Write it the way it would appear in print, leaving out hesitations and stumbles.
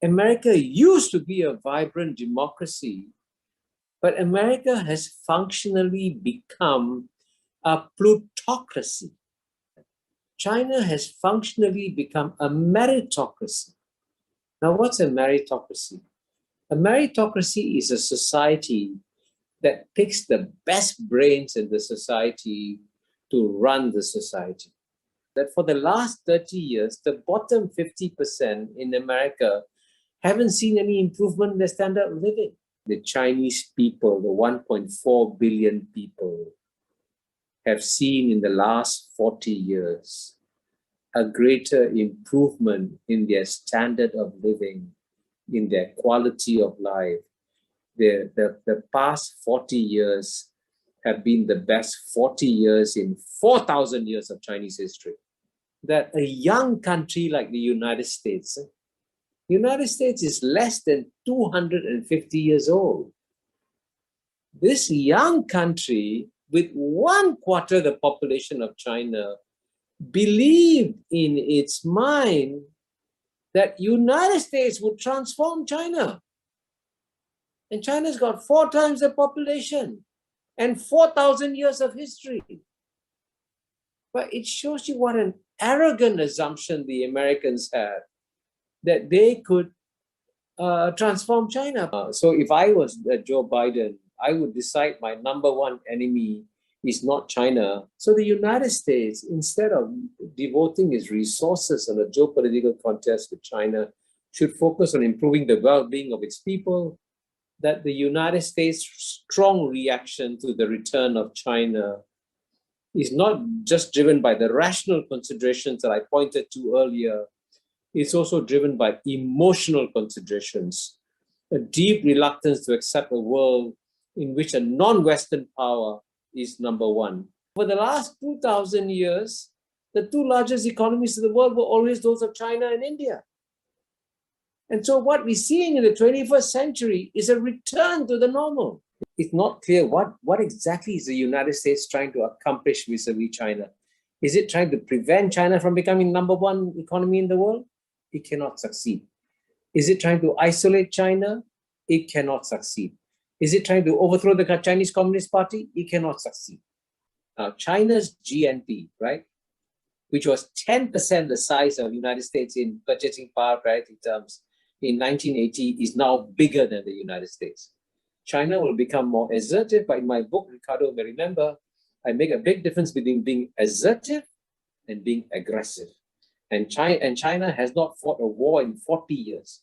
America used to be a vibrant democracy, but America has functionally become a plutocracy. China has functionally become a meritocracy. Now, what's a meritocracy? A meritocracy is a society that picks the best brains in the society to run the society. That for the last 30 years, the bottom 50% in America haven't seen any improvement in their standard of living. The Chinese people, the 1.4 billion people, have seen in the last 40 years a greater improvement in their standard of living, in their quality of life. The past 40 years have been the best 40 years in 4,000 years of Chinese history. That a young country like the United States is less than 250 years old. This young country, with 1/4 the population of China, believed in its mind that United States would transform China. And China's got 4 times the population and 4,000 years of history. But it shows you what an arrogant assumption the Americans had, that they could transform China. So if I was Joe Biden, I would decide my number one enemy is not China. So the United States, instead of devoting its resources on a geopolitical contest with China, should focus on improving the well-being of its people. That the United States' strong reaction to the return of China is not just driven by the rational considerations that I pointed to earlier. It's also driven by emotional considerations, a deep reluctance to accept a world in which a non-Western power is number one. For the last 2,000 years, the 2 largest economies of the world were always those of China and India. And so what we're seeing in the 21st century is a return to the normal. It's not clear what exactly is the United States trying to accomplish vis-a-vis China. Is it trying to prevent China from becoming number one economy in the world? It cannot succeed. Is it trying to isolate China? It cannot succeed. Is it trying to overthrow the Chinese Communist Party? It cannot succeed. Now, China's GNP, right, which was 10% the size of the United States in purchasing power parity terms in 1980, is now bigger than the United States. China will become more assertive, but in my book, Ricardo may remember, I make a big difference between being assertive and being aggressive. And China has not fought a war in 40 years.